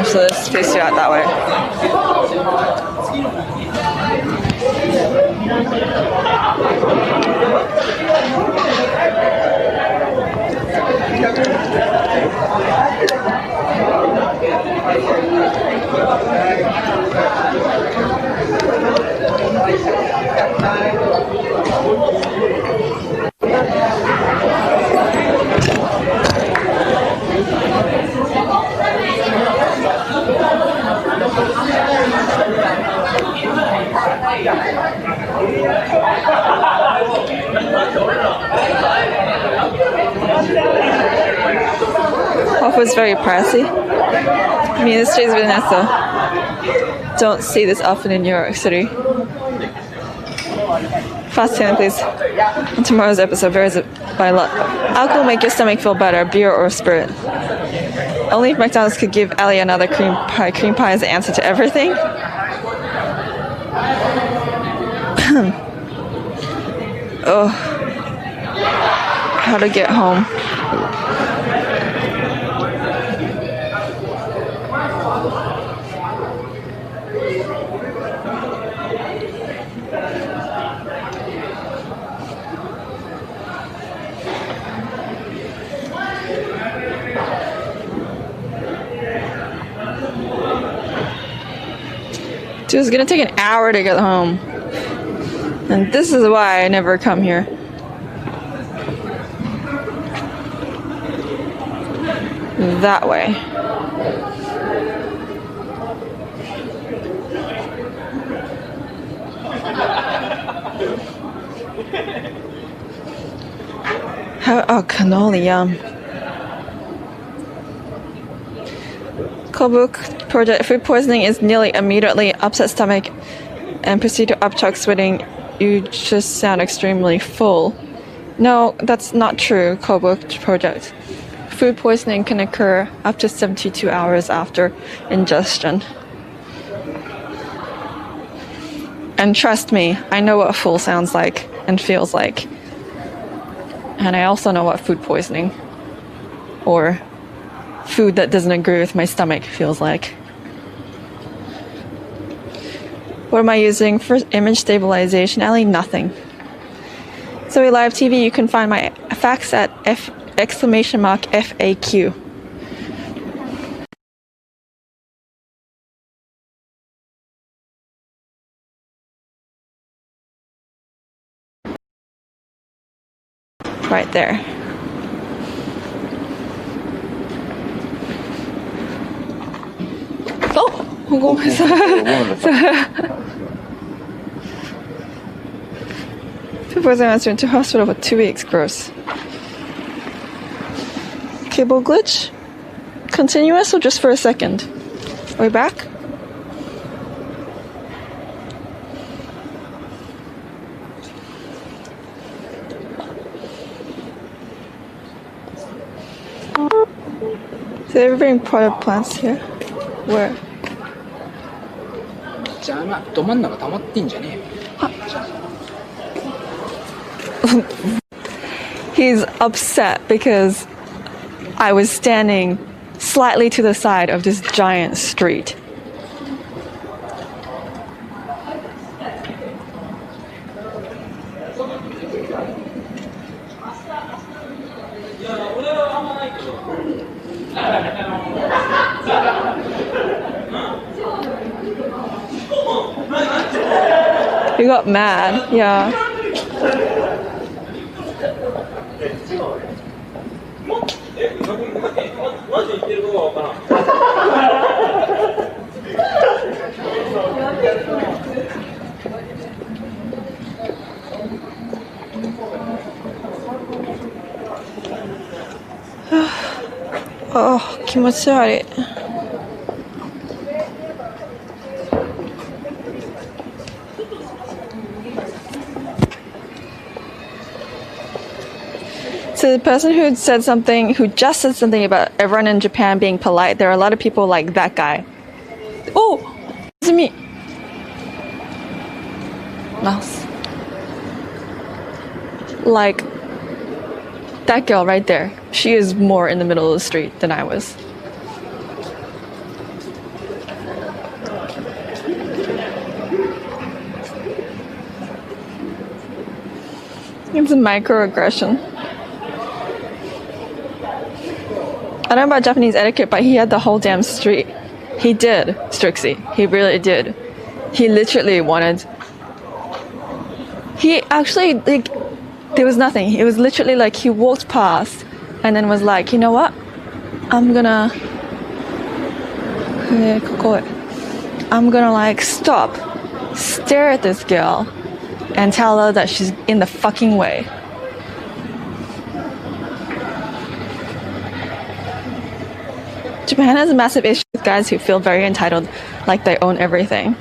Actually, let's face you out that way. Offer's very pricey. I mean, this stays Vanessa. Don't see this often in New York City. Fast 10, please. On tomorrow's episode, varies by a lot. Alcohol will make your stomach feel better, beer or spirit. Only if McDonald's could give Ellie another cream pie. Cream pie is the answer to everything. Oh, how to get home. Dude, it's gonna take an hour to get home. And this is why I never come here. That way. Oh, cannoli, yum. Kobook project food poisoning is nearly immediately upset stomach and proceed to upchuck sweating. You just sound extremely full. No, that's not true, Kobook project. Food poisoning can occur up to 72 hours after ingestion. And trust me, I know what full sounds like and feels like. And I also know what food poisoning or food that doesn't agree with my stomach feels like. What am I using for image stabilization? Ellie, nothing. Zoe Live TV, you can find my facts at !FAQ. Right there. Oh, People went into hospital for 2 weeks. Gross. Cable glitch? Continuous or just for a second? Are we back? Did they ever bring potted plants here? Where? He's upset because I was standing slightly to the side of this giant street. You got mad, yeah. Oh, 気持ち悪い。To the person who said something, who just said something about everyone in Japan being polite, there are a lot of people like that guy. Oh, it's me. Mouse. Like that girl right there. She is more in the middle of the street than I was. It's a microaggression. I don't know about Japanese etiquette, but he had the whole damn street. He did, Strixie. He really did. He literally wanted... He actually, like, there was nothing. It was literally like he walked past and then was like, you know what? I'm gonna like stop, stare at this girl and tell her that she's in the fucking way. Japan has a massive issue with guys who feel very entitled, like they own everything.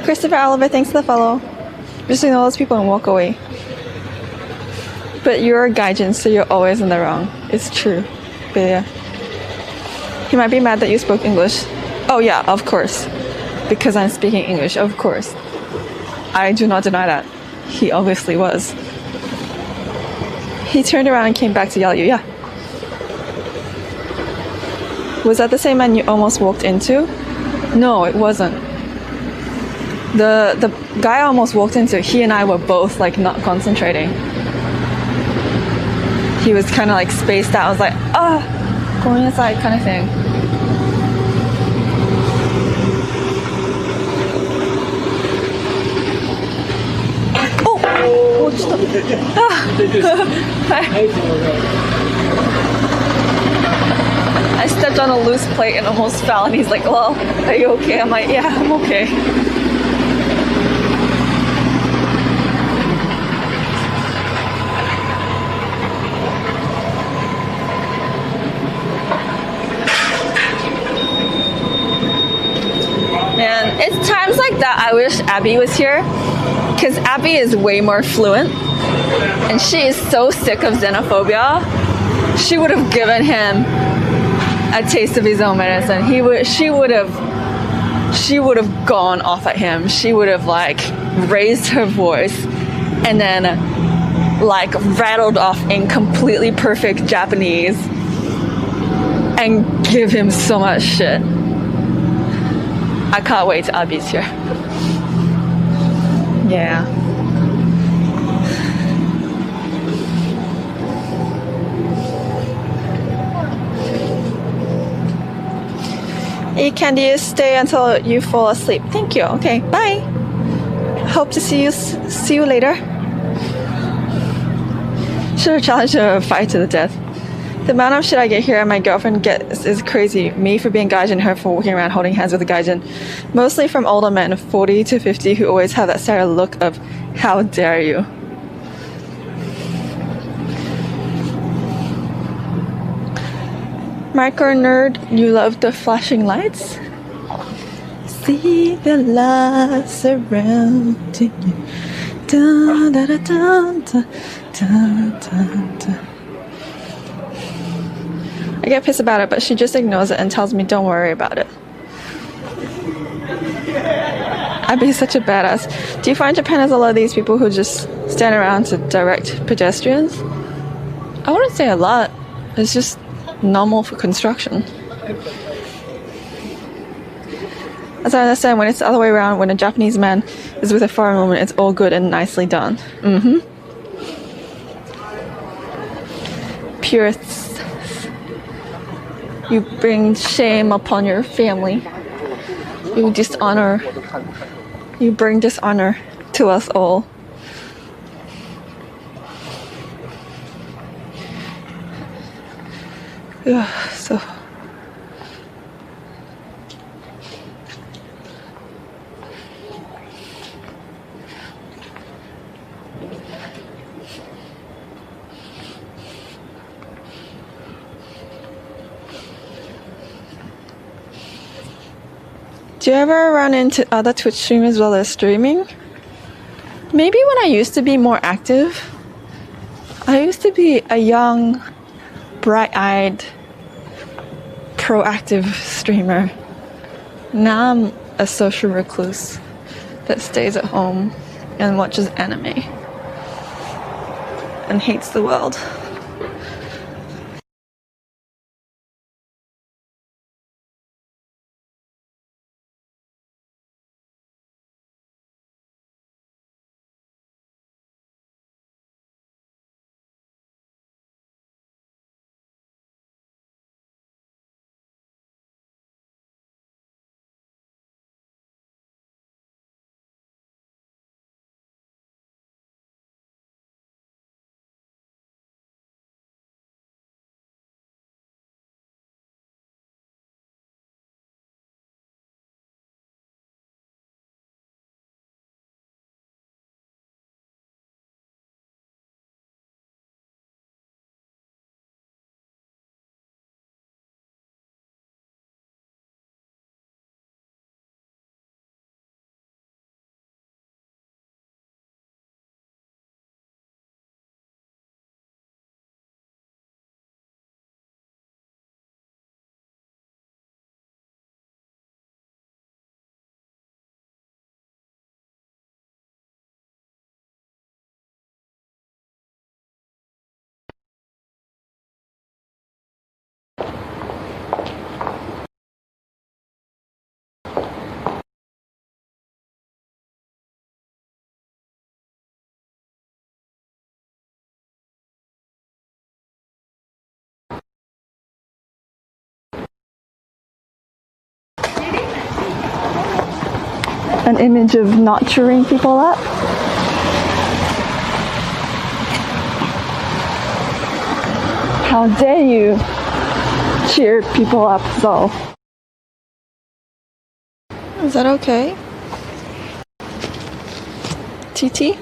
Christopher Oliver, thanks for the follow. Just ignore those people and walk away. But you're a gaijin, so you're always in the wrong. It's true. But yeah. He might be mad that you spoke English. Oh yeah, of course. Because I'm speaking English, of course. I do not deny that. He obviously was. He turned around and came back to yell at you, yeah. Was that the same man you almost walked into? No, it wasn't. The guy I almost walked into, he and I were both like not concentrating. He was kind of like spaced out. I was like, going inside kind of thing. Oh, just I stepped on a loose plate and almost fell, and he's like, well, are you okay? I'm like, yeah, I'm okay. Man, it's times like that I wish Abby was here, because Abby is way more fluent and she is so sick of xenophobia. She would have given him a taste of his own medicine. She would have gone off at him. She would have like raised her voice and then like rattled off in completely perfect Japanese and give him so much shit. I can't wait till Abby's here. Yeah. Hey, Candy, stay until you fall asleep. Thank you. Okay, bye. Hope to see you later. Should have challenged a fight to the death. The amount of shit I get here and my girlfriend gets is crazy. Me for being gaijin, her for walking around holding hands with a gaijin. Mostly from older men, 40 to 50, who always have that sad look of, how dare you? Micro nerd, you love the flashing lights? See the lights surrounding you. Dun, dun, dun, dun, dun, dun, dun, dun. I get pissed about it, but she just ignores it and tells me don't worry about it. I'd be such a badass. Do you find Japan has a lot of these people who just stand around to direct pedestrians? I wouldn't say a lot. It's just normal for construction. As I understand, when it's the other way around, when a Japanese man is with a foreign woman, it's all good and nicely done. Purists. You bring shame upon your family. You bring dishonor to us all. Yeah, so. Do you ever run into other Twitch streamers while they're streaming? Maybe when I used to be more active. I used to be a young, bright-eyed, proactive streamer. Now I'm a social recluse that stays at home and watches anime and hates the world. An image of not cheering people up. How dare you cheer people up though? Is that okay? TT?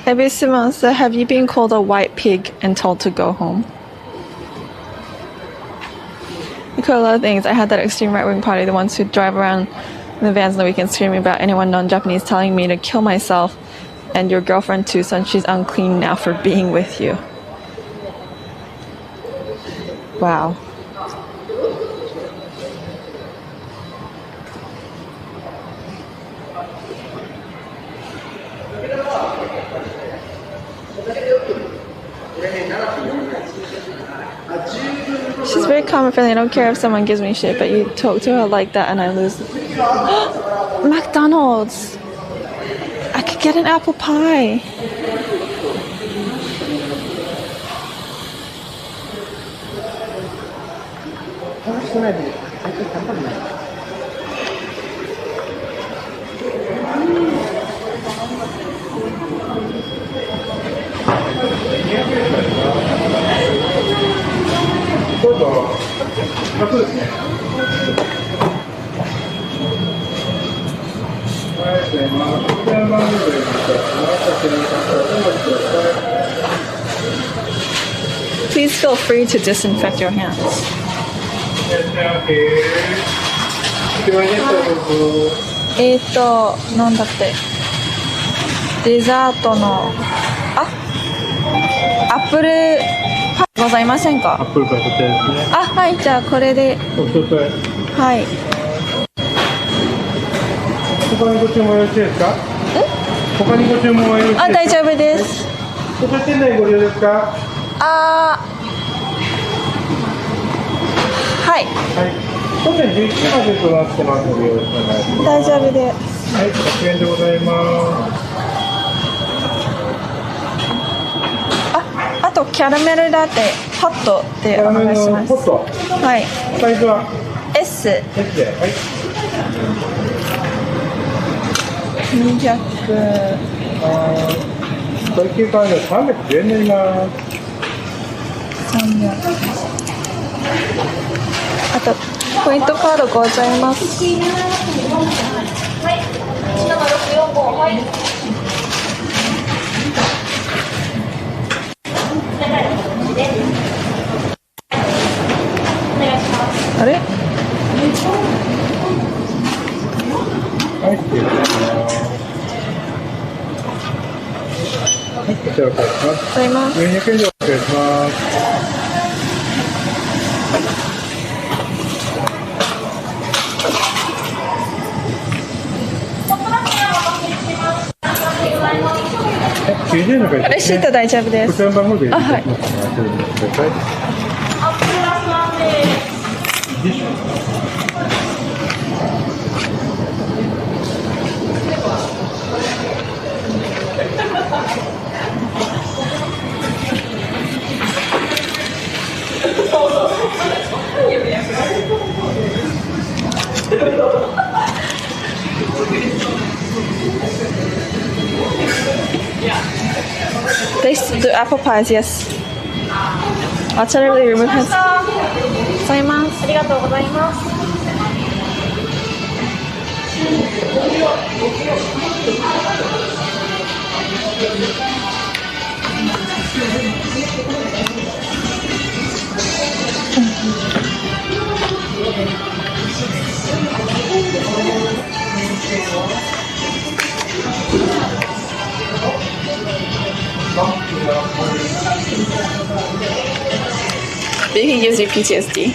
Maybe Simon said, have you been called a white pig and told to go home? You call a lot of things. I had that extreme right-wing party, the ones who drive around in the vans on the weekend screaming about anyone non-Japanese telling me to kill myself and your girlfriend too, since she's unclean now for being with you. Wow. She's very calm and friendly. I don't care if someone gives me shit, but you talk to her like that and I lose. McDonald's! I could get an apple pie. Please feel free to disinfect your hands. なんだって。デザートの、アップルパイございませんか？アップルパイこちらですね。はい、じゃあこれで。お一つ。はい。他にご注文よろしいですか？他にご注文はよろしいですか？大丈夫です。こちら店内ご利用ですか？はい。当店11時までとなってますのでよろしくお願いします。大丈夫です。はい、100円でございます。あとキャラメルラテホットでお願いします。ホット。はい。サイズは S。S で、はい。200。会計から310円になります。300。あとポイントカードございます。あれ？はい、失礼します。はい、こちらお返しします。ございます。400円でお願いします。90円の会レシート大丈夫です。こちらの番号でいただあ、はいきますので、後で見てください。They do apple pies, yes. Alternatively, remove hands. ございます。ありがとうございます。Baking gives you PTSD.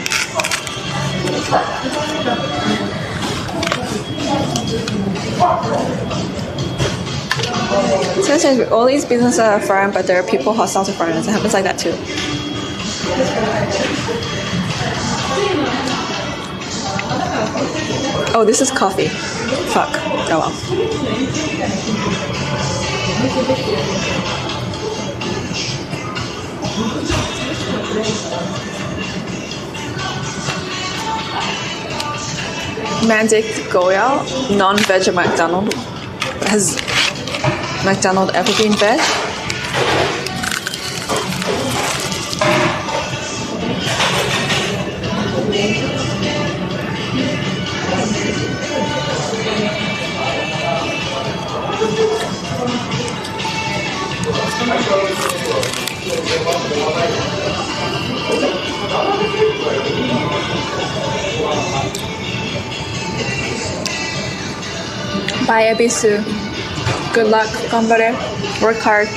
Sometimes all these businesses are foreign, but there are people hostile to foreigners. It happens like that too. Oh, this is coffee. Fuck. Oh well. Magic Goya, non-veg at McDonald's. Has McDonald's ever been veg? Bye, Ebisu. Good luck. Ganbare. Work hard.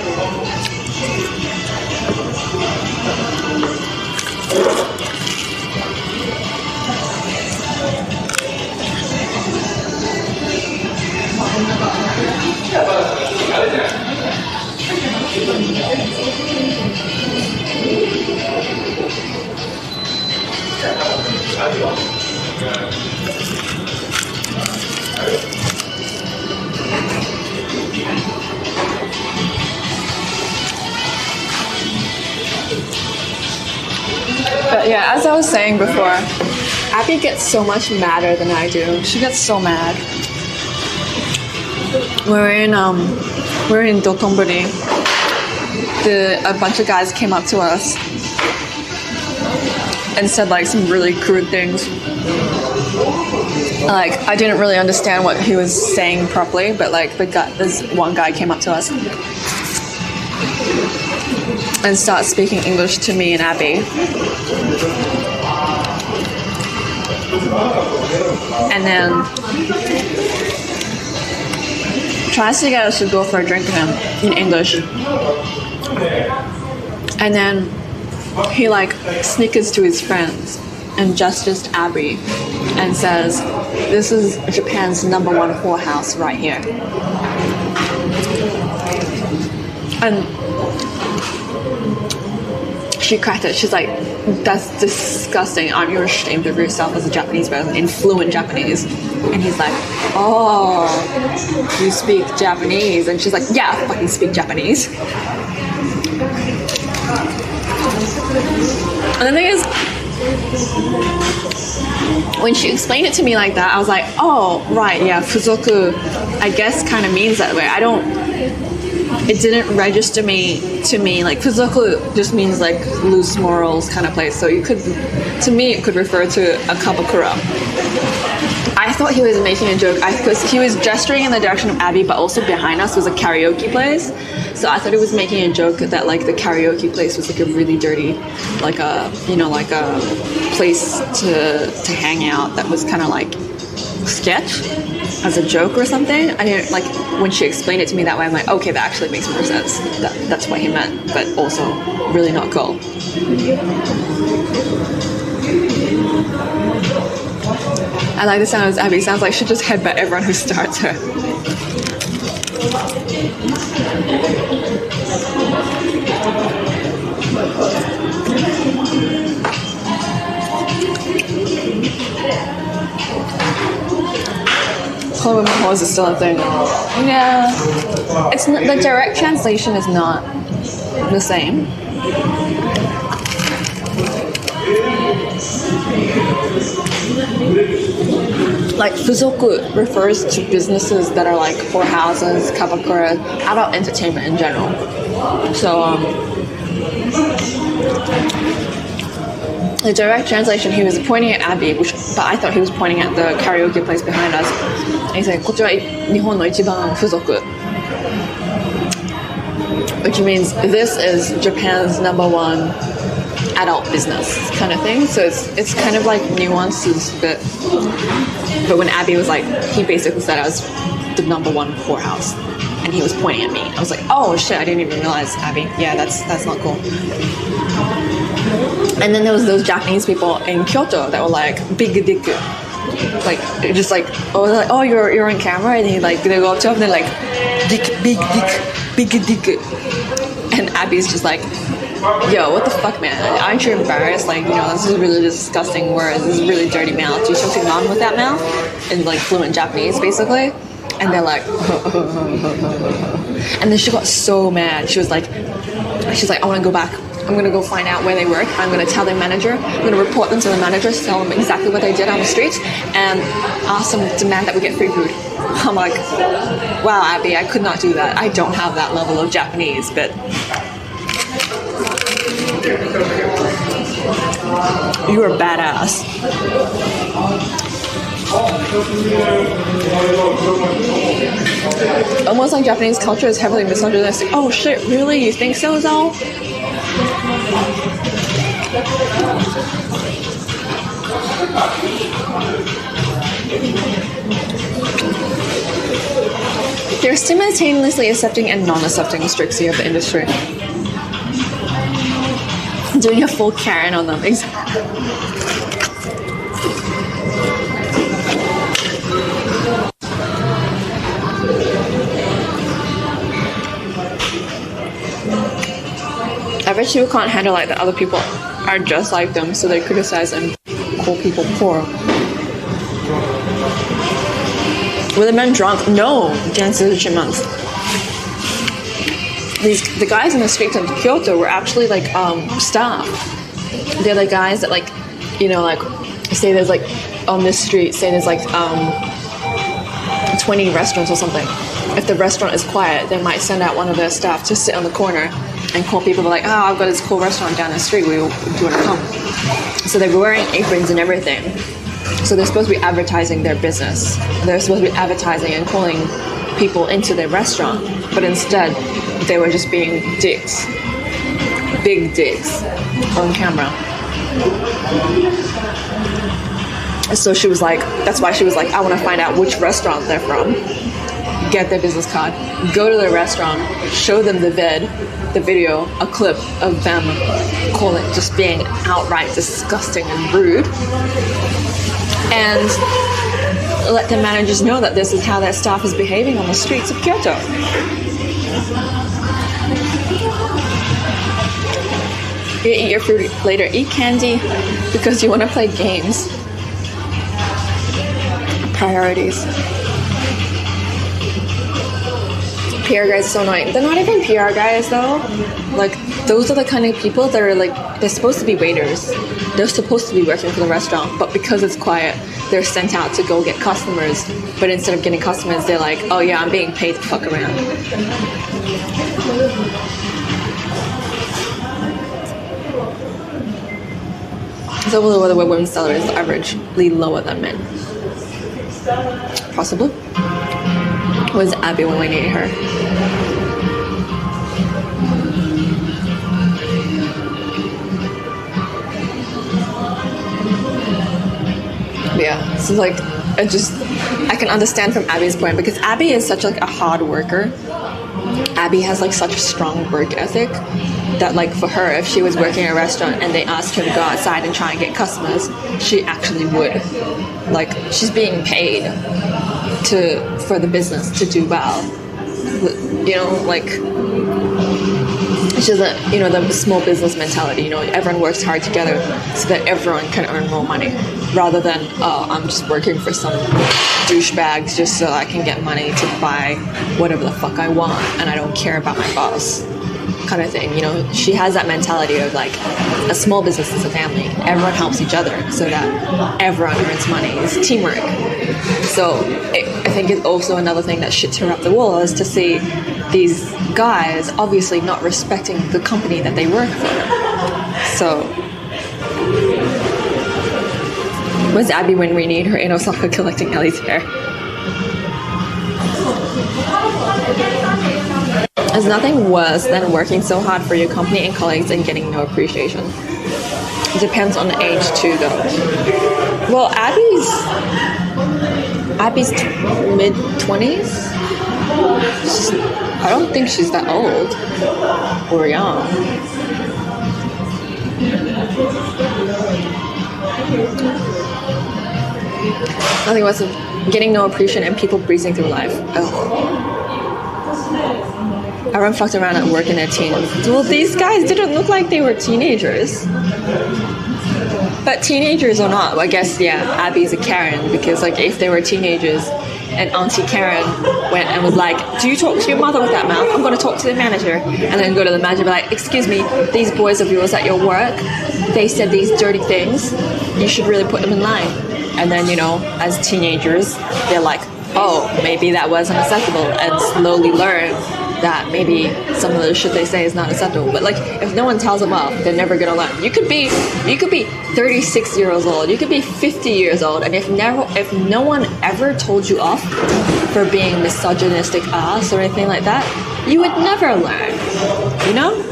But yeah, as I was saying before, Abby gets so much madder than I do. She gets so mad. We're in Dotonbori. A bunch of guys came up to us and said like some really crude things. Like I didn't really understand what he was saying properly, but like this one guy came up to us and started speaking English to me and Abby. And then tries to get us to go for a drink with him in English. And then he like snickers to his friends and gestures to Abby and says, "This is Japan's #1 whorehouse right here." And she cracked it. She's like, "That's disgusting. Aren't you ashamed of yourself as a Japanese person in fluent Japanese?" And he's like, "Oh, you speak Japanese?" And she's like, "Yeah, I fucking speak Japanese." And the thing is, when she explained it to me like that, I was like, "Oh, right, yeah, fuzoku, I guess kind of means that way." I don't it didn't register to me like fuzoku just means like loose morals kind of place. So you could, to me, it could refer to a kabakura. I thought he was making a joke because he was gesturing in the direction of Abby, but also behind us was a karaoke place. So I thought he was making a joke that like the karaoke place was like a really dirty, like a like a place to hang out that was kind of like sketch as a joke or something. I didn't like when she explained it to me that way. I'm like, okay, that actually makes more sense. That's what he meant, but also really not cool. I like the sound of Abby. Sounds like she just headbutt everyone who starts her. Chloe Mahos is still a thing. Yeah, it's not, the direct translation is not the same. Like fuzoku refers to businesses that are like whorehouses, kabakura, adult entertainment in general. So the direct translation, he was pointing at Abby, but I thought he was pointing at the karaoke place behind us. And he said, こちら日本の一番付属, which means this is Japan's #1 adult business kind of thing. So it's kind of like nuances, but when Abby was like, he basically said I was the #1 whorehouse, and he was pointing at me. I was like, oh shit, I didn't even realize, Abby. Yeah, that's not cool. And then there was those Japanese people in Kyoto that were like big dick, like just like oh you're on camera, and they go up to him and they're like big dick, and Abby's just like, yo, what the fuck, man? Aren't you embarrassed? Like, this is really disgusting words. This is really dirty mouth. Do you talk to your mom with that mouth? In like fluent Japanese, basically. And they're like, and then she got so mad. She's like, I want to go back. I'm going to go find out where they work. I'm going to tell their manager. I'm going to report them to the manager, tell them exactly what they did on the streets, and ask them, demand that we get free food. I'm like, wow, Abby, I could not do that. I don't have that level of Japanese, but you are badass. Almost like Japanese culture is heavily misogynistic. Oh shit, really? You think so, Zol? They're simultaneously accepting and non-accepting the strictly of the industry. Doing a full Karen on them. Exactly. I bet you can't handle like that other people are just like them, so they criticize and call people poor. Were the men drunk? No, the answer is chipmunks. The guys in the streets of Kyoto were actually like staff. They're the guys that like, say there's like on this street, say there's like 20 restaurants or something. If the restaurant is quiet, they might send out one of their staff to sit on the corner and call people like, oh, I've got this cool restaurant down the street, do you want to come? So they were wearing aprons and everything. So they're supposed to be advertising their business. They're supposed to be advertising and calling people into their restaurant, but instead they were just being dicks. Big dicks on camera. So she was like, that's why she was like, I want to find out which restaurant they're from, get their business card, go to the restaurant, show them the video, a clip of them calling, just being outright disgusting and rude, and let the managers know that this is how their staff is behaving on the streets of Kyoto. You eat your food later, eat candy because you want to play games. Priorities. PR guys are so annoying. They're not even PR guys though. Like, those are the kind of people that are like, they're supposed to be waiters. They're supposed to be working for the restaurant, but because it's quiet, they're sent out to go get customers. But instead of getting customers, they're like, oh yeah, I'm being paid to fuck around. So whether women's salaries are averagely lower than men. Possibly. Was Abby when we needed her? But yeah, so like, I can understand from Abby's point, because Abby is such like a hard worker. Abby has like such a strong work ethic that like for her, if she was working in a restaurant and they asked her to go outside and try and get customers, she actually would. Like, she's being paid for the business to do well. You know, like, she's a, you know, the small business mentality, you know, everyone works hard together so that everyone can earn more money, rather than, oh, I'm just working for some douchebags just so I can get money to buy whatever the fuck I want and I don't care about my boss, kind of thing. You know, she has that mentality of like, a small business is a family. Everyone helps each other so that everyone earns money. It's teamwork. So I think it's also another thing that shits her up the wall is to see these guys obviously not respecting the company that they work for. So where's Abby when we need her in Osaka collecting Ellie's hair? There's nothing worse than working so hard for your company and colleagues and getting no appreciation. It depends on the age too, though. Well, Abby's mid-20s. I don't think she's that old or young. Nothing worse than getting no appreciation and people breezing through life. Ugh. Everyone fucked around at work in their teens. Well, these guys didn't look like they were teenagers. But teenagers or not, I guess, yeah, Abby's a Karen, because like if they were teenagers and Auntie Karen went and was like, do you talk to your mother with that mouth? I'm going to talk to the manager. And then go to the manager and be like, excuse me, these boys of yours at your work, they said these dirty things. You should really put them in line. And then, you know, as teenagers, they're like, oh, maybe that wasn't acceptable, and slowly learn that maybe some of the shit they say is not acceptable. But like, if no one tells them off, they're never gonna learn. You could be 36 years old, you could be 50 years old, and if no one ever told you off for being misogynistic ass or anything like that, you would never learn. You know?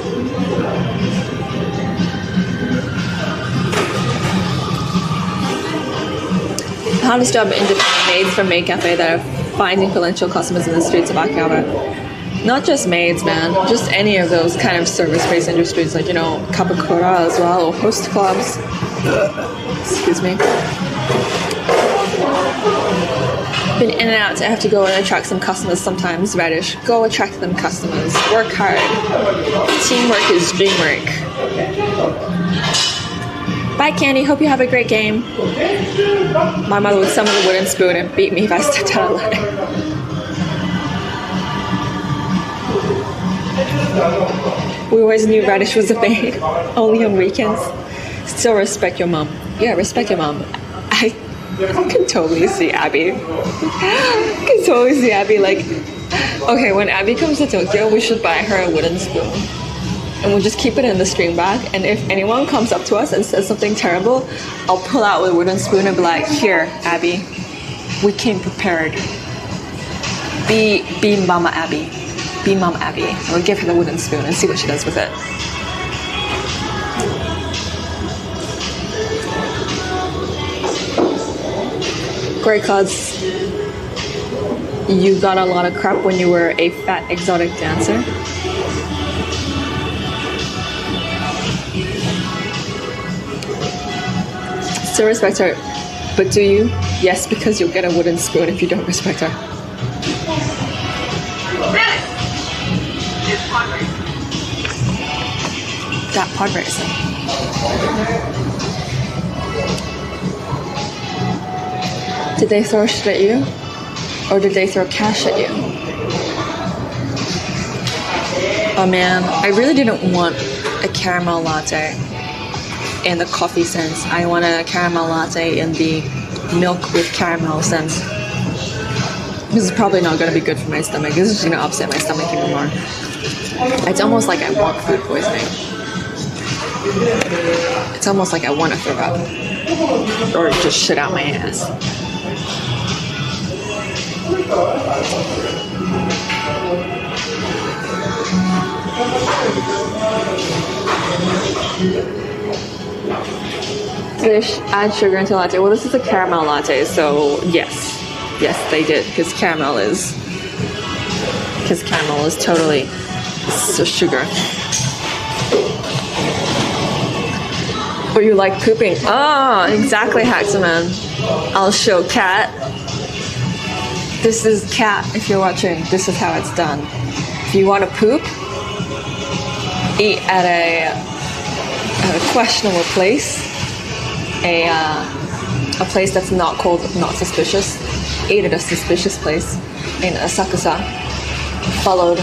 Hardest job in Japan, maids from Maid Cafe that are finding potential customers in the streets of Akihabara. Not just maids, man. Just any of those kind of service-based industries, like, you know, Kapakura as well, or host clubs. Excuse me. Been in and out. I have to go and attract some customers sometimes. Radish. Go attract them customers. Work hard. Teamwork is dreamwork. Bye, Candy. Hope you have a great game. My mother would summon the wooden spoon and beat me if I stepped out of line. We always knew Radish was a maid, only on weekends. Still respect your mom. Yeah, respect your mom. I can totally see Abby. I can totally see Abby like, okay, when Abby comes to Tokyo, we should buy her a wooden spoon. And we'll just keep it in the stream bag. And if anyone comes up to us and says something terrible, I'll pull out the wooden spoon and be like, here, Abby, we came prepared. Be Mama Abby. Be Mama Abby. We'll give her the wooden spoon and see what she does with it. Great cause. You got a lot of crap when you were a fat exotic dancer. Still respect her, but do you? Yes, because you'll get a wooden spoon if you don't respect her. That pod racing. Did they throw shit at you? Or did they throw cash at you? Oh man, I really didn't want a caramel latte in the coffee sense. I want a caramel latte in the milk with caramel sense. This is probably not going to be good for my stomach. This is going to upset my stomach even more. It's almost like I want food poisoning. It's almost like I want to throw up. Or just shit out my ass. Fish, add sugar into latte. Well, this is a caramel latte, so yes. Yes, they did, because caramel is totally sugar. Or you like pooping. Oh, exactly, Haxaman. I'll show Cat. This is Cat, if you're watching. This is how it's done. If you want to poop, eat at a questionable place. A place that's not suspicious. Eat at a suspicious place in Asakusa, followed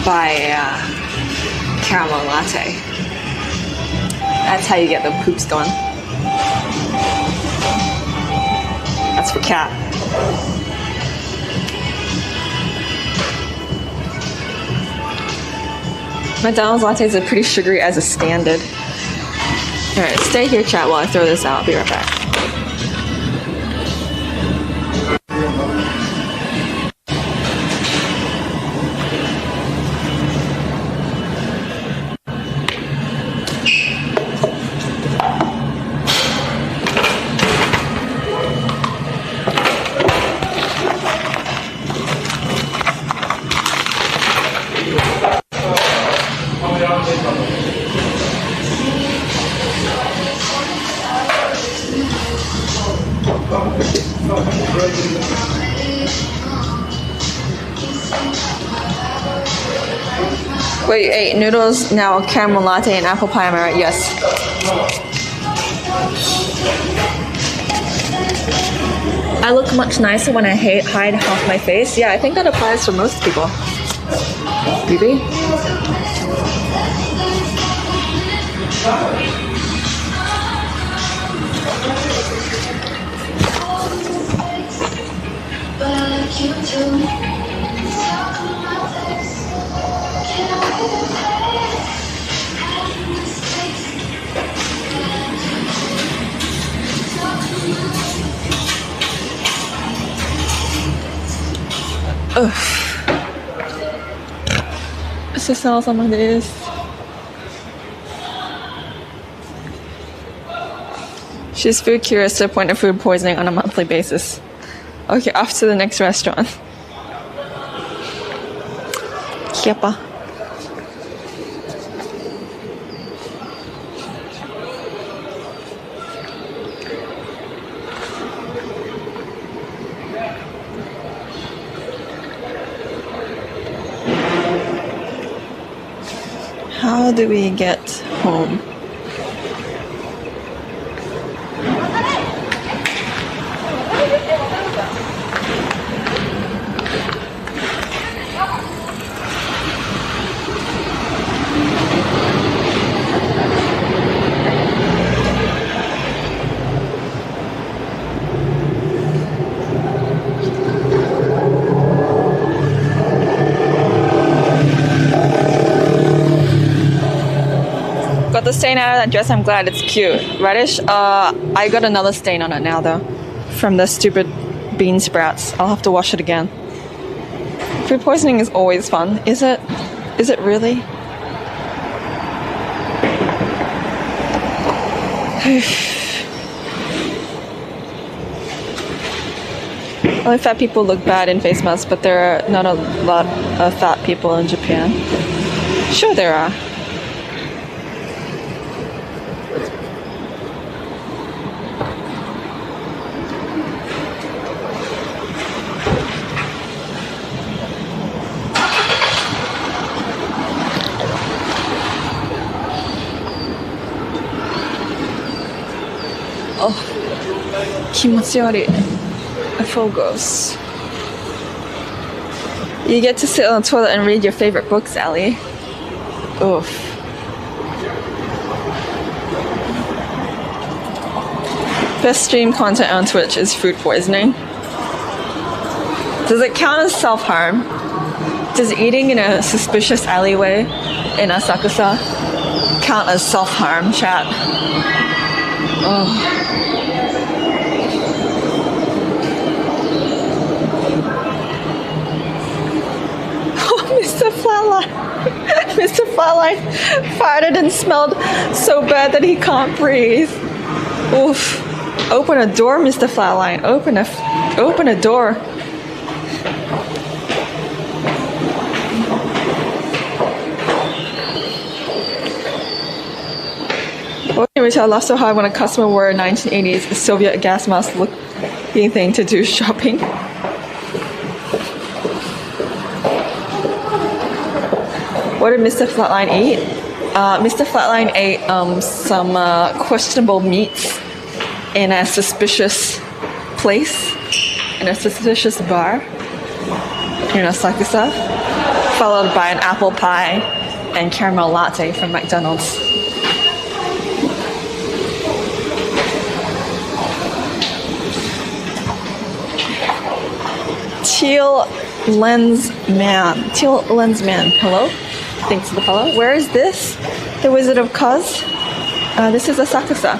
by a caramel latte. That's how you get the poops going. That's for Cat. McDonald's lattes are pretty sugary as a standard. Alright, stay here, chat, while I throw this out. I'll be right back. Wait, hey, noodles, now caramel latte and apple pie, am I right? Yes. I look much nicer when I hide half my face. Yeah, I think that applies for most people. Maybe? Susah sama this. She's food curious to the point of food poisoning on a monthly basis. Okay, off to the next restaurant. Kiepa. How do we get home? Got the stain out of that dress. I'm glad. It's cute. Reddish. I got another stain on it now though, from the stupid bean sprouts. I'll have to wash it again. Food poisoning is always fun. Is it? Is it really? Only fat people look bad in face masks, but there are not a lot of fat people in Japan. Sure there are. Oh, 気持ち悪い. I feel gross. You get to sit on the toilet and read your favorite books, Allie. Oof. Best stream content on Twitch is food poisoning. Does it count as self-harm? Does eating in a suspicious alleyway in Asakusa count as self-harm, chat? Oh. Mr. Flatline. Mr. Flatline farted and smelled so bad that he can't breathe. Oof. Open a door, Mr. Flatline. Open a door. Which I laughed so hard when a customer wore a 1980s Soviet gas mask looking thing to do shopping. What did Mr. Flatline eat? Mr. Flatline ate some questionable meats in a suspicious place, in a suspicious bar in Asakusa, followed by an apple pie and caramel latte from McDonald's. Teal Lens Man. Hello? Thanks for the follow. Where is this? The Wizard of Oz? This is Asakusa.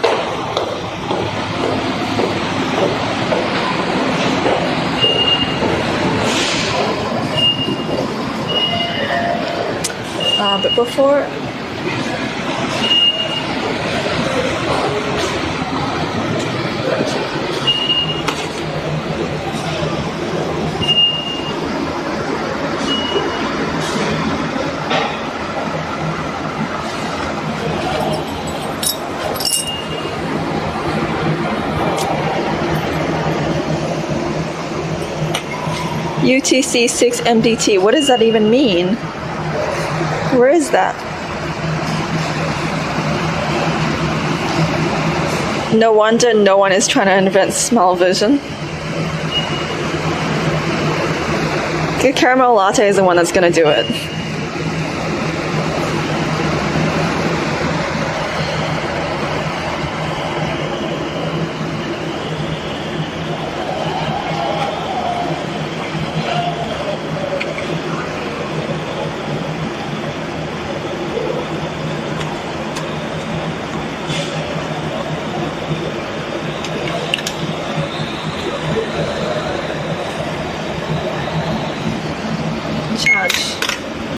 But before... UTC 6 MDT. What does that even mean? Where is that? No wonder no one is trying to invent smell vision. The caramel latte is the one that's gonna do it.